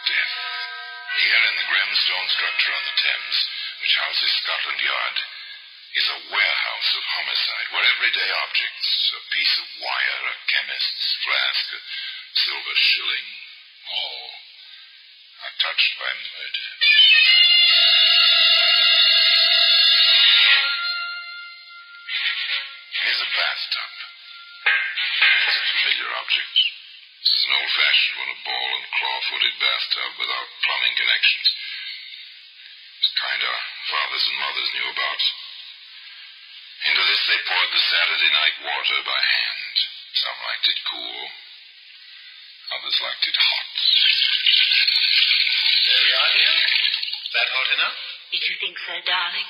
death. Here in the grim stone structure on the Thames, which houses Scotland Yard, is a warehouse of homicide, where everyday objects, a piece of wire, a chemist's flask, a silver shilling, all are touched by murder. Here's a bathtub. It's a familiar object. This is an old-fashioned one, a ball and claw-footed bathtub without plumbing connections. It's the kind our fathers and mothers knew about. Into this they poured the Saturday night water by hand. Some liked it cool. Others liked it hot. There we are, dear. Is that hot enough? If you think so, darling.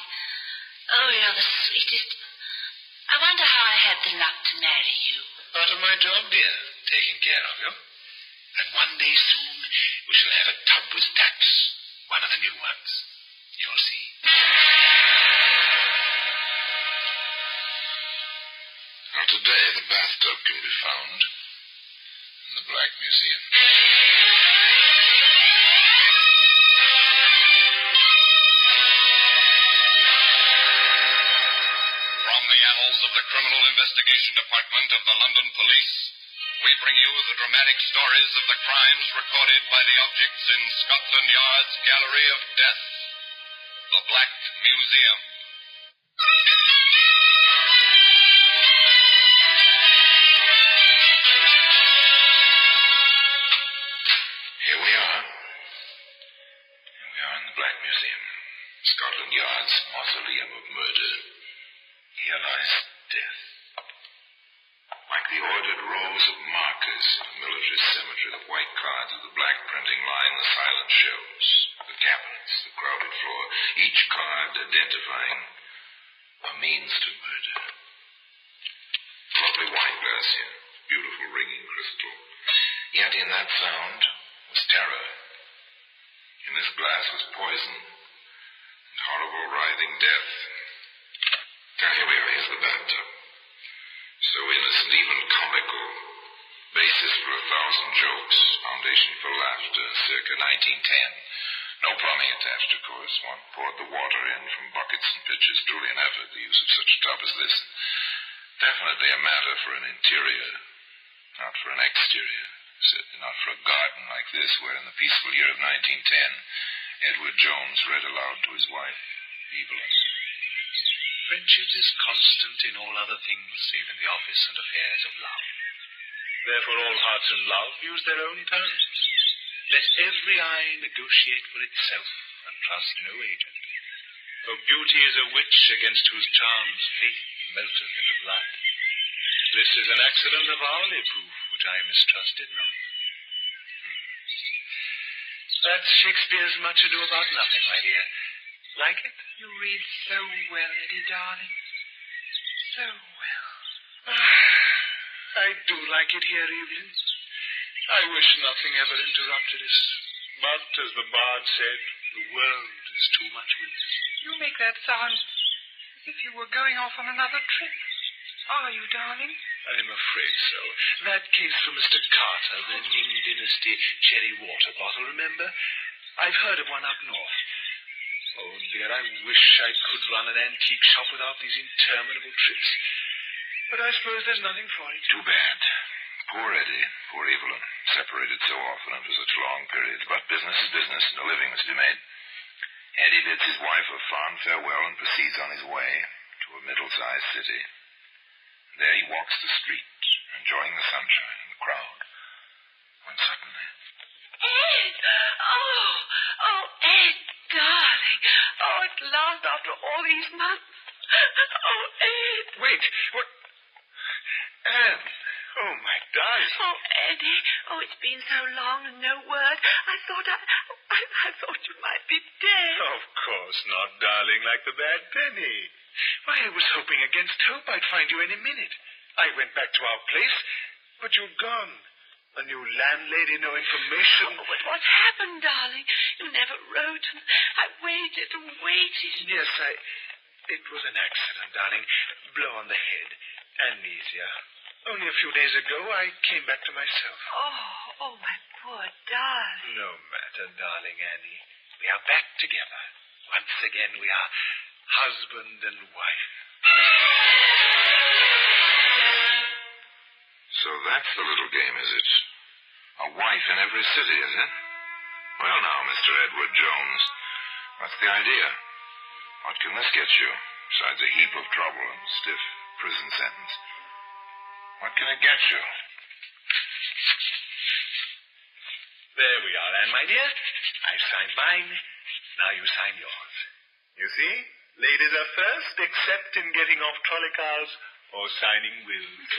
Oh, you're the sweetest. I wonder how I had the luck to marry you. Part of my job, dear. Taking care of you. And one day soon we shall have a tub with taps. One of the new ones. You'll see. Now today the bathtub can be found in the Black Museum. From the annals of the Criminal Investigation Department of the London Police, we bring you the dramatic stories of the crimes recorded by the objects in Scotland Yard's Gallery of Death, the Black Museum. Here we are. Here we are in the Black Museum, Scotland Yard's mausoleum of murder. Here lies death. Like the ordered rows of markers in a military cemetery, the white cards of the black printing line the silent shelves, the cabinets, the crowded floor, each card identifying a means to murder. A lovely wine glass here, beautiful ringing crystal. Yet in that sound was terror. In this glass was poison and horrible writhing death. Now here we are, here's the bathtub. So innocent, even comical. Basis for 1,000 jokes. Foundation for laughter, circa 1910. No plumbing attached, of course. One poured the water in from buckets and pitchers. Truly an effort, the use of such a tub as this. Definitely a matter for an interior, not for an exterior. Certainly not for a garden like this, where in the peaceful year of 1910, Edward Jones read aloud to his wife, Evelyn. Friendship is constant in all other things save in the office and affairs of love. Therefore all hearts in love use their own terms. Let every eye negotiate for itself and trust no agent. For beauty is a witch against whose charms faith melteth into blood. This is an accident of hourly proof, which I mistrusted not. That's Shakespeare's Much Ado About Nothing, my dear. Like it? You read so well, Eddie, darling. So well. I do like it here, Evelyn. I wish nothing ever interrupted us. But, as the bard said, the world is too much with us. You make that sound as if you were going off on another trip. Are you, darling? I'm afraid so. That case from Mr. Carter, the Ming Dynasty cherry water bottle, remember? I've heard of one up north. Oh, dear, I wish I could run an antique shop without these interminable trips. But I suppose there's nothing for it. Too bad. Poor Eddie, poor Evelyn, separated so often and for such long periods. But business is business, and a living must be made. Eddie bids his wife a fond farewell and proceeds on his way to a middle-sized city. There he walks the street, enjoying the sunshine and the crowd, when suddenly... Ed! Oh, Ed, darling. Oh, at last, after all these months. Oh, Ed. Wait, what? Anne. Oh, my darling. Oh, Eddie. Oh, it's been so long and no word. I thought you might be dead. Of course not, darling, like the bad penny. Why, I was hoping against hope I'd find you any minute. I went back to our place, but you're gone. A new landlady, no information. Oh, but what happened, darling? You never wrote, and I waited and waited. Yes, it was an accident, darling. Blow on the head. Amnesia. Only a few days ago, I came back to myself. Oh, Oh, my poor darling. No matter, darling Annie. We are back together. Once again, we are husband and wife. So that's the little game, is it? A wife in every city, is it? Well, now, Mr. Edward Jones, what's the idea? What can this get you, besides a heap of trouble and stiff prison sentence? What can it get you? There we are, Anne, my dear. I've signed mine. Now you sign yours. You see? Ladies are first, except in getting off trolley cars or signing wills.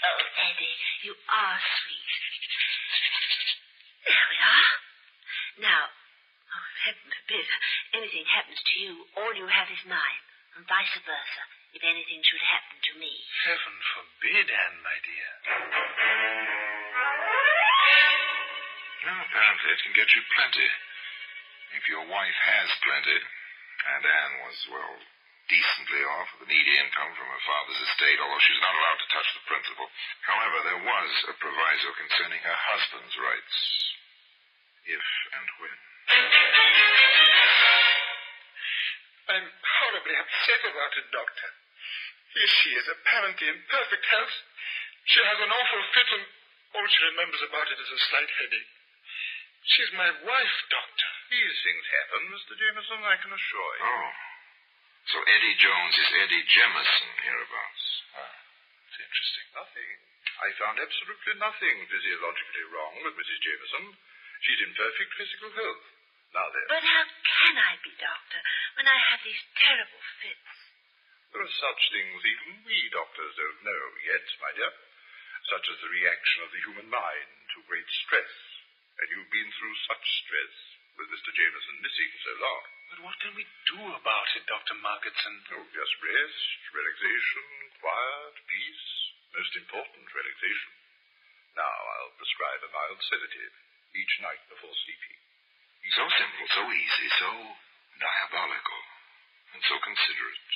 Oh, Eddie, you are sweet. There we are. Now, heaven forbid, anything happens to you, all you have is mine, and vice versa, if anything should happen to me. Heaven forbid, Anne, my dear. Well, apparently it can get you plenty. If your wife has plenty, and Anne was, well, decently off with an needy income from her father's estate, although she's not allowed to touch the principal. However, there was a proviso concerning her husband's rights. If and when. I'm horribly upset about it, Doctor. Here she is, apparently in perfect health. She has an awful fit, and all she remembers about it is a slight headache. She's my wife, Doctor. These things happen, Mr. Jameson, I can assure you. Oh. So Eddie Jones is Eddie Jemison hereabouts. That's interesting. Nothing. I found absolutely nothing physiologically wrong with Mrs. Jameson. She's in perfect physical health. Now then. But how can I be, Doctor, when I have these terrible fits? There are such things even we doctors don't know yet, my dear. Such as the reaction of the human mind to great stress. And you've been through such stress with Mr. Jameson missing so long. But what can we do about it, Dr. Margetson? Oh, just rest, relaxation, quiet, peace. Most important, relaxation. Now I'll prescribe a mild sedative each night before sleeping. So simple, so easy, so diabolical, and so considerate.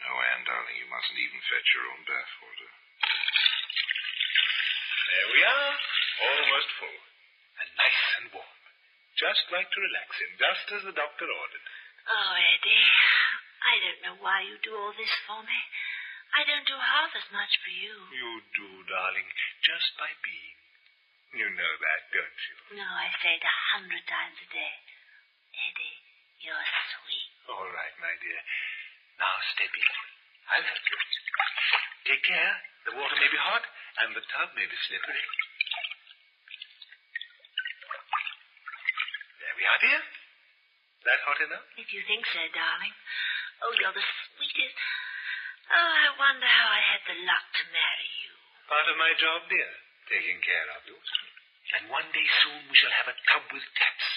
No, Anne, darling, you mustn't even fetch your own bath water. There we are, almost full. And nice and warm. Just right to relax in, just as the doctor ordered. Oh, Eddie, I don't know why you do all this for me. I don't do half as much for you. You do, darling, just by being. You know that, don't you? No, I say it 100 times a day. Eddie, you're sweet. All right, my dear. Now step in. I'll help you. Take care. The water may be hot, and the tub may be slippery. There we are, dear. That hot enough? If you think so, darling. Oh, you're the sweetest. Oh, I wonder how I had the luck to marry you. Part of my job, dear. Taking care of you. And one day soon we shall have a tub with taps.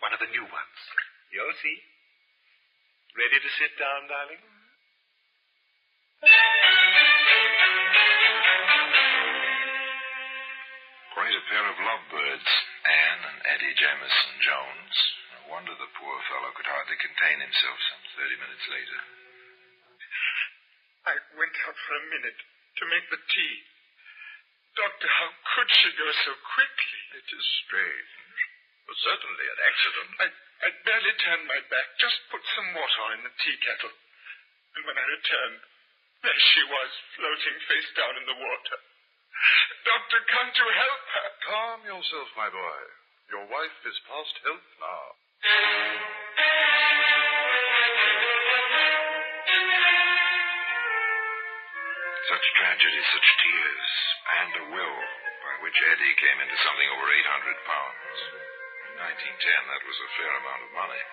One of the new ones. You'll see. Ready to sit down, darling? Quite a pair of lovebirds, Anne and Eddie Jemison Jones. No wonder the poor fellow could hardly contain himself some 30 minutes later. I went out for a minute to make the tea. Doctor, how could she go so quickly? It is strange. But certainly an accident. I barely turned my back, just put some water on in the tea kettle. And when I returned, there she was, floating face down in the water. Doctor, can't you help her? Calm yourself, my boy. Your wife is past help now. Such tragedy, such tears, and a will by which Eddie came into something over 800 pounds. In 1910, that was a fair amount of money.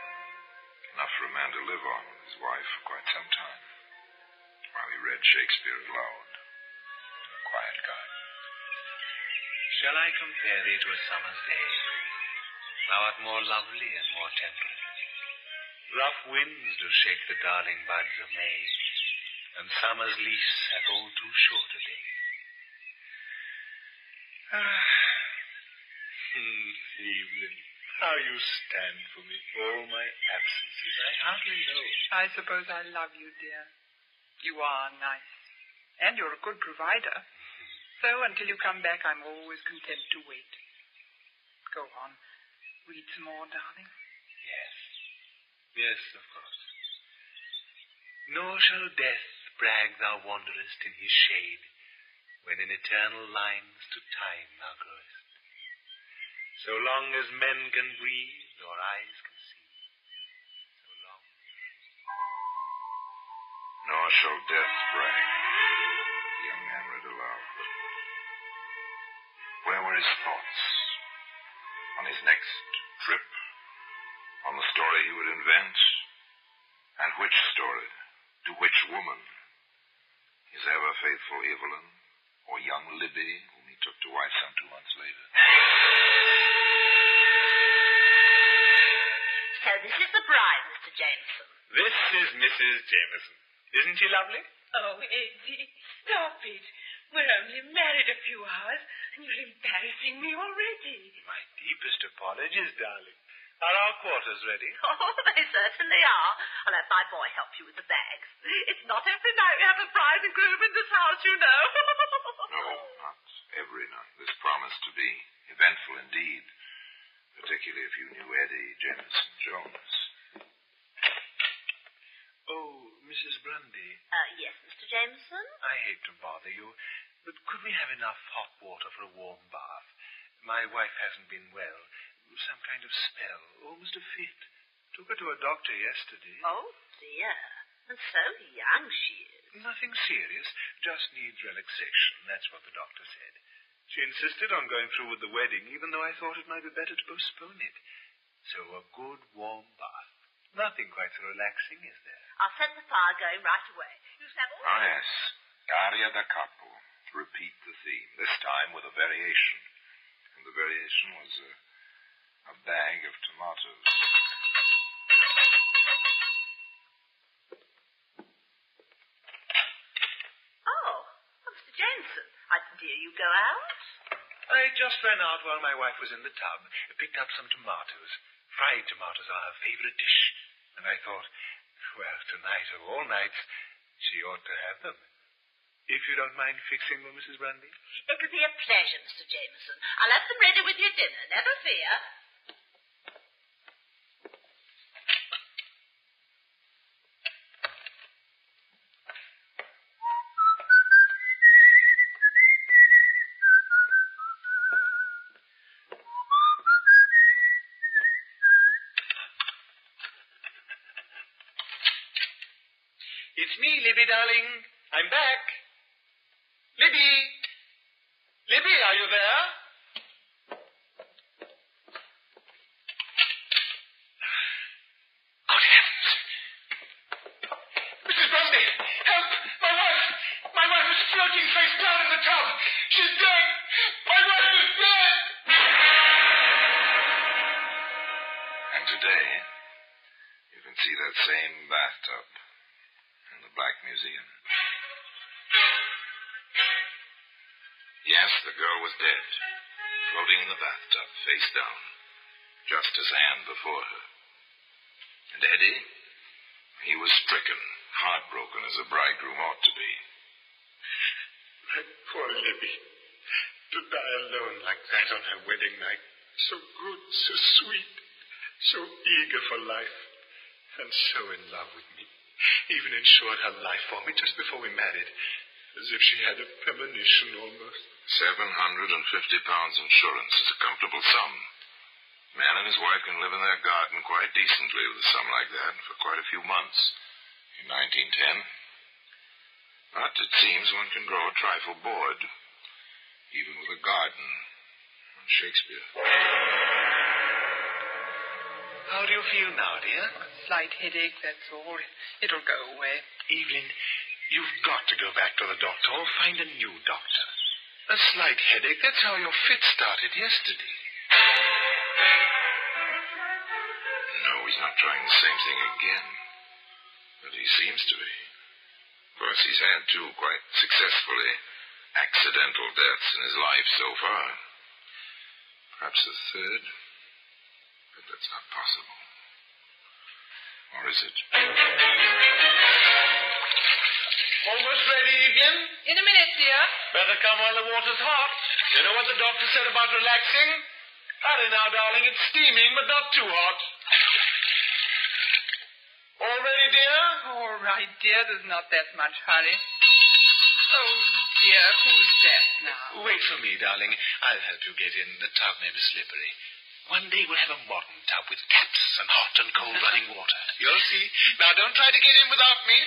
Enough for a man to live on with his wife for quite some time, while he read Shakespeare aloud in a quiet garden. Shall I compare thee to a summer's day? Thou art more lovely and more temperate. Rough winds do shake the darling buds of May, and summer's leaves have all too short a day. Evelyn, how you stand for me, all my absences. I hardly know. I suppose I love you, dear. You are nice. And you're a good provider. So until you come back, I'm always content to wait. Go on. Read some more, darling. Yes. Yes, of course. Nor shall death brag thou wanderest in his shade, when in eternal lines to time thou growest. So long as men can breathe or eyes can see, so long. Nor shall death brag, the young man read aloud. Where were his thoughts? On his next trip? On the story he would invent? And which story? To which woman? His ever-faithful Evelyn? Or young Libby, whom he took to wife some 2 months later? So this is the bride, Mr. Jameson. This is Mrs. Jameson. Isn't she lovely? Oh, Eddie, stop it. We're only married a few hours, and you're embarrassing me already. My deepest apologies, darling. Are our quarters ready? Oh, they certainly are. I'll have my boy help you with the bags. It's not every night we have a bride and groom in this house, you know. No, not every night. This promised to be eventful indeed, particularly if you knew Eddie Jameson Jones. Oh, Mrs. Grundy. Yes, Mr. Jameson? I hate to bother you, but could we have enough hot water for a warm bath? My wife hasn't been well. Some kind of spell. Almost a fit. Took her to a doctor yesterday. Oh, dear. And so young she is. Nothing serious. Just needs relaxation. That's what the doctor said. She insisted on going through with the wedding, even though I thought it might be better to postpone it. So a good warm bath. Nothing quite so relaxing, is there? I'll set the fire going right away. You shall have all... Ah, yes. Aria da capo. Repeat the theme, this time with a variation. And the variation was a bag of tomatoes. Oh, Mr. Jameson, I didn't hear you go out. I just ran out while my wife was in the tub, picked up some tomatoes. Fried tomatoes are her favorite dish. And I thought, well, tonight of all nights, she ought to have them. If you don't mind fixing them, Mrs. Grundy. It'll be a pleasure, Mr. Jameson. I'll have them ready with your dinner, never fear. It's me, Libby, darling. I'm back. Libby! Libby, are you there? Good heavens. Mrs. Grundy, help! My wife! My wife is floating face down in the tub. She's dead! My wife is dead! And today, you can see that same bathtub in the Black Museum. Yes, the girl was dead, floating in the bathtub, face down, just as Anne before her. And Eddie, he was stricken, heartbroken as a bridegroom ought to be. My poor Libby. To die alone like that on her wedding night. So good, so sweet, so eager for life, and so in love with me. Even insured her life for me just before we married, as if she had a premonition almost. £750 insurance is a comfortable sum. Man and his wife can live in their garden quite decently with a sum like that for quite a few months in 1910. But it seems one can grow a trifle bored, even with a garden and Shakespeare. How do you feel now, dear? A slight headache, that's all. It'll go away. Evelyn, you've got to go back to the doctor or find a new doctor. A slight headache, that's how your fit started yesterday. No, he's not trying the same thing again. But he seems to be. Of course, he's had two quite successfully accidental deaths in his life so far. Perhaps a third. But that's not possible. Or is it? Almost ready, Evelyn? In a minute, dear. Better come while the water's hot. You know what the doctor said about relaxing? Hurry now, darling. It's steaming, but not too hot. All ready, dear? All right, dear. There's not that much hurry. Oh, dear. Who's that now? Wait for me, darling. I'll help you get in. The tub may be slippery. One day we'll have a modern tub with taps and hot and cold running water. You'll see. Now, don't try to get in without me.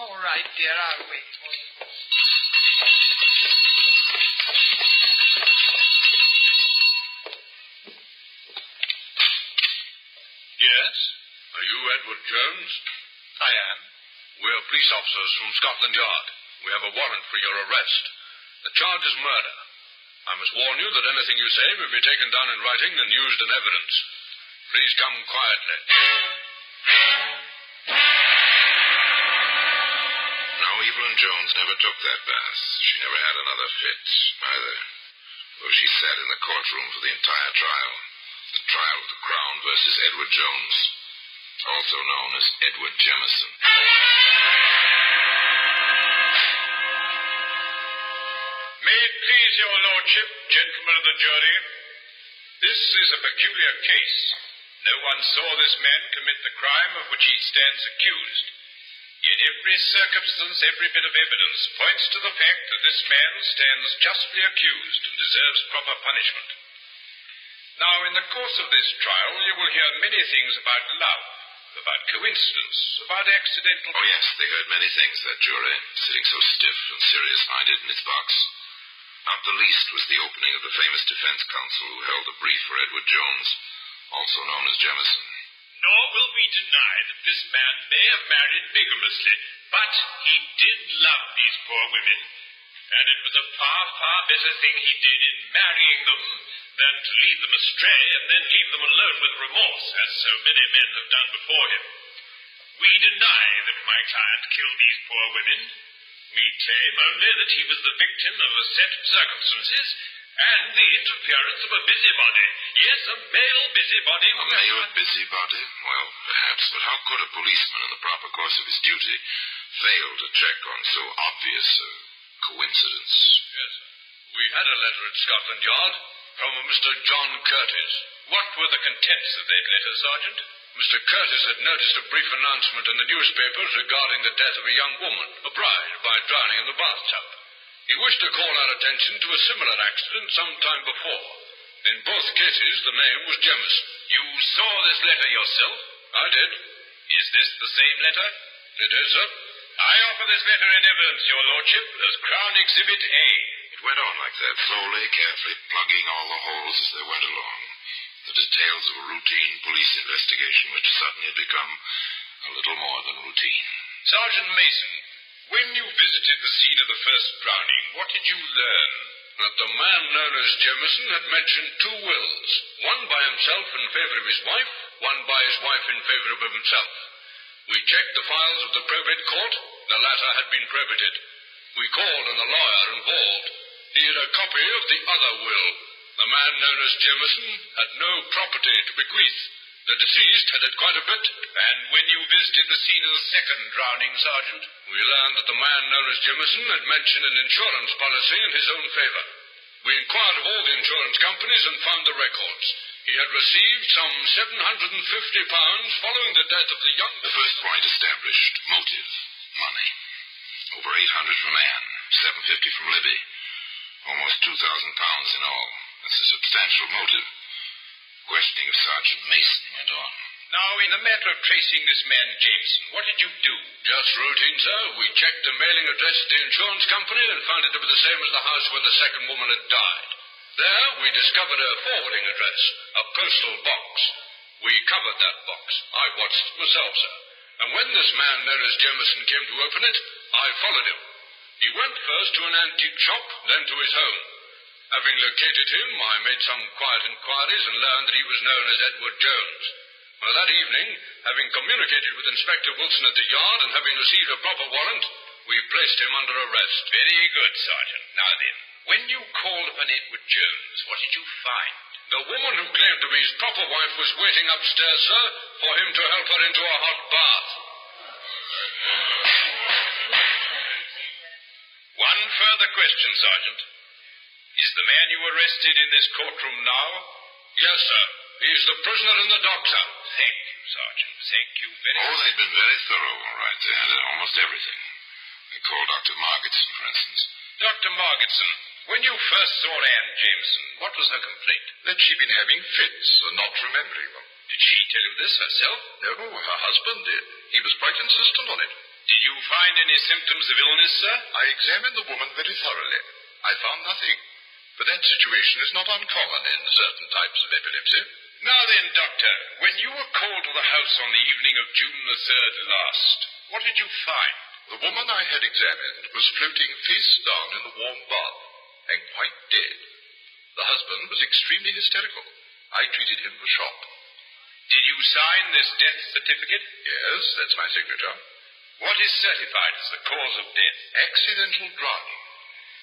All right, dear. I'll wait for you. Yes? Are you Edward Jones? I am. We're police officers from Scotland Yard. We have a warrant for your arrest. The charge is murder. I must warn you that anything you say may be taken down in writing and used in evidence. Please come quietly. No, Evelyn Jones never took that bath. She never had another fit, either. Though she sat in the courtroom for the entire trial. The trial of the Crown versus Edward Jones, also known as Edward Jemison. May it please your lordship, gentlemen of the jury, this is a peculiar case. No one saw this man commit the crime of which he stands accused. Yet every circumstance, every bit of evidence points to the fact that this man stands justly accused and deserves proper punishment. Now, in the course of this trial, you will hear many things about love, about coincidence, about accidental... Oh, yes, they heard many things, that jury, sitting so stiff and serious-minded in its box. Not the least was the opening of the famous defense counsel who held the brief for Edward Jones, also known as Jemison. Nor will we deny that this man may have married bigamously, but he did love these poor women, and it was a far, far better thing he did in marrying them than to lead them astray and then leave them alone with remorse, as so many men have done before him. We deny that my client killed these poor women. We claim only that he was the victim of a set of circumstances and the interference of a busybody. Yes, a male busybody. A male busybody? Well, perhaps, but how could a policeman in the proper course of his duty fail to check on so obvious a coincidence? Yes. We had a letter at Scotland Yard from a Mr. John Curtis. What were the contents of that letter, Sergeant? Mr. Curtis had noticed a brief announcement in the newspapers regarding the death of a young woman, a bride, by drowning in the bathtub. He wished to call our attention to a similar accident some time before. In both cases, the name was Jemison. You saw this letter yourself? I did. Is this the same letter? It is, sir. I offer this letter in evidence, your lordship, as Crown Exhibit A. It went on like that, slowly, carefully, plugging all the holes as they went along. The details of a routine police investigation which suddenly had become a little more than routine. Sergeant Mason, when you visited the scene of the first drowning, what did you learn? That the man known as Jemison had mentioned two wills, one by himself in favor of his wife, one by his wife in favor of himself. We checked the files of the probate court. The latter had been probated. We called on the lawyer involved. He had a copy of the other will. The man known as Jemison had no property to bequeath. The deceased had quite a bit. And when you visited the scene of the second drowning, Sergeant? We learned that the man known as Jemison had mentioned an insurance policy in his own favor. We inquired of all the insurance companies and found the records. He had received some £750 following the death of the young... The first point established. Motive. Money. Over 800 from Anne. 750 from Libby. Almost £2,000 in all. That's a substantial motive. Questioning of Sergeant Mason went on. Now, in the matter of tracing this man Jameson, what did you do? Just routine, sir. We checked the mailing address at the insurance company and found it to be the same as the house where the second woman had died. There, we discovered a forwarding address, a postal box. We covered that box. I watched it myself, sir. And when this man known as Jemison came to open it, I followed him. He went first to an antique shop, then to his home. Having located him, I made some quiet inquiries and learned that he was known as Edward Jones. Well, that evening, having communicated with Inspector Wilson at the yard and having received a proper warrant, we placed him under arrest. Very good, Sergeant. Now then, when you called upon Edward Jones, what did you find? The woman who claimed to be his proper wife was waiting upstairs, sir, for him to help her into a hot bath. One further question, Sergeant. Is the man you arrested in this courtroom now? Yes, sir. He's the prisoner in the dock, sir. Thank you, Sergeant. Thank you very much. Oh, they'd been very thorough, all right. They had almost everything. They called Dr. Margetson, for instance. Dr. Margetson, when you first saw Anne Jameson, what was her complaint? That she'd been having fits and not remembering them. Did she tell you this herself? No, her husband did. He was quite insistent on it. Did you find any symptoms of illness, sir? I examined the woman very thoroughly. I found nothing. But that situation is not uncommon in certain types of epilepsy. Now then, Doctor, when you were called to the house on the evening of June the 3rd last, what did you find? The woman I had examined was floating face down in the warm bath and quite dead. The husband was extremely hysterical. I treated him for shock. Did you sign this death certificate? Yes, that's my signature. What is certified as the cause of death? Accidental drowning.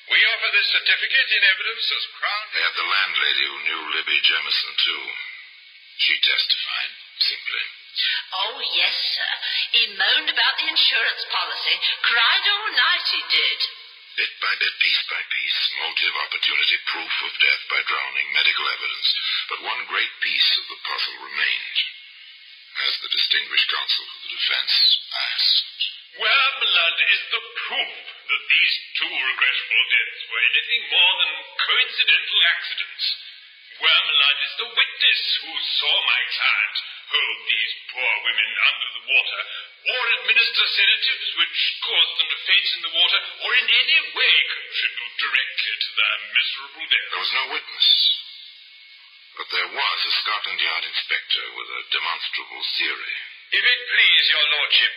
We offer this certificate in evidence as Crown... They had the landlady who knew Libby Jemison, too. She testified, simply. Oh, yes, sir. He moaned about the insurance policy. Cried all night, he did. Bit by bit, piece by piece, motive, opportunity, proof of death by drowning, medical evidence. But one great piece of the puzzle remained. As the distinguished counsel for the defense asked. Where, blood, is the proof that these two regrettable deaths were anything more than coincidental accidents? Where, blood, is the witness who saw my client hold these poor women under the water, or administer sedatives which caused them to faint in the water, or in any way contribute directly to their miserable death? There was no witness. But there was a Scotland Yard inspector with a demonstrable theory. If it please your lordship,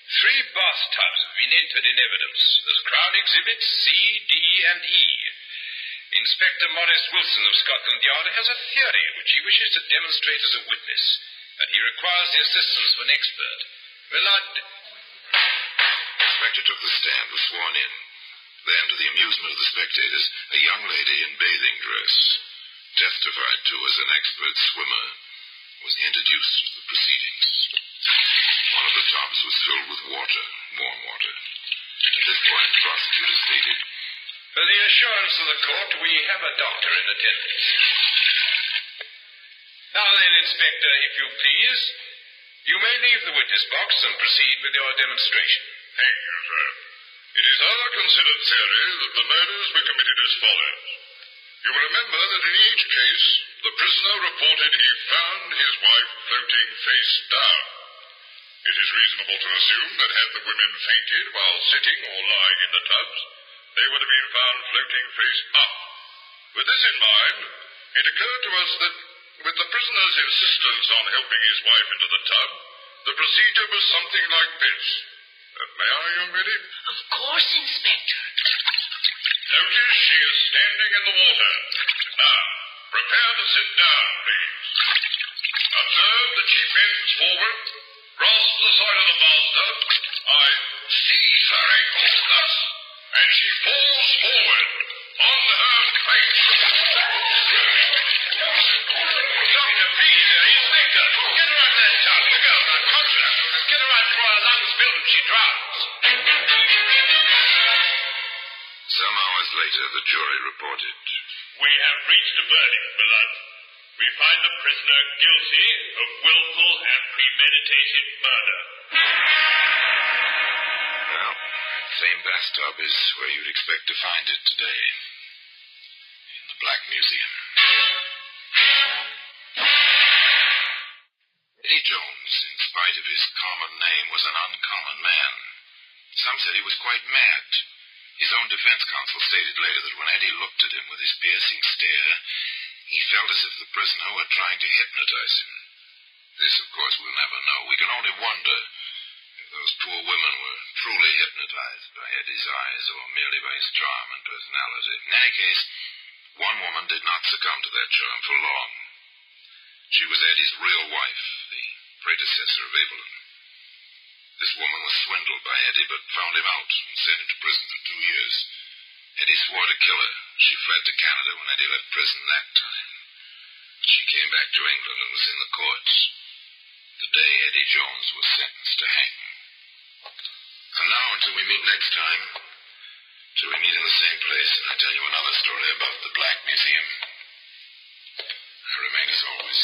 3 bathtubs have been entered in evidence as Crown Exhibits C, D, and E. Inspector Maurice Wilson of Scotland Yard has a theory which he wishes to demonstrate as a witness, and he requires the assistance of an expert. Millard... The inspector took the stand, was sworn in. Then, to the amusement of the spectators, a young lady in bathing dress, testified to as an expert swimmer, was introduced to the proceedings. One of the tubs was filled with water, warm water. At this point, the prosecutor stated, For the assurance of the court, we have a doctor in attendance. Now then, Inspector, if you please, you may leave the witness box and proceed with your demonstration. Thank you, sir. It is our considered theory that the murders were committed as follows. You will remember that in each case, the prisoner reported he found his wife floating face down. It is reasonable to assume that had the women fainted while sitting or lying in the tubs, they would have been found floating face up. With this in mind, it occurred to us that, with the prisoner's insistence on helping his wife into the tub, the procedure was something like this. May I, young lady? Of course, Inspector. Notice she is standing in the water. Now, prepare to sit down, please. Observe that she bends forward, grasps the side of the bathtub. I seize her ankles thus, and she falls forward on her face. Doctor, please, Inspector, get her out of that tub. The girl's unconscious. Get her out before her lungs fill and she drowns. Some hours later, the jury reported. We have reached a verdict, Millard. We find the prisoner guilty of willful and premeditated murder. Well, that same bathtub is where you'd expect to find it today. In the Black Museum. Eddie Jones, in spite of his common name, was an uncommon man. Some said he was quite mad. His own defense counsel stated later that when Eddie looked at him with his piercing stare, he felt as if the prisoner were trying to hypnotize him. This, of course, we'll never know. We can only wonder if those poor women were truly hypnotized by Eddie's eyes or merely by his charm and personality. In any case, one woman did not succumb to that charm for long. She was Eddie's real wife, the predecessor of Evelyn. This woman was swindled by Eddie, but found him out and sent him to prison for 2 years. Eddie swore to kill her. She fled to Canada when Eddie left prison that time. But she came back to England and was in the courts the day Eddie Jones was sentenced to hang. And now, until we meet next time, So we meet in the same place, and I tell you another story about the Black Museum. I remain, as always,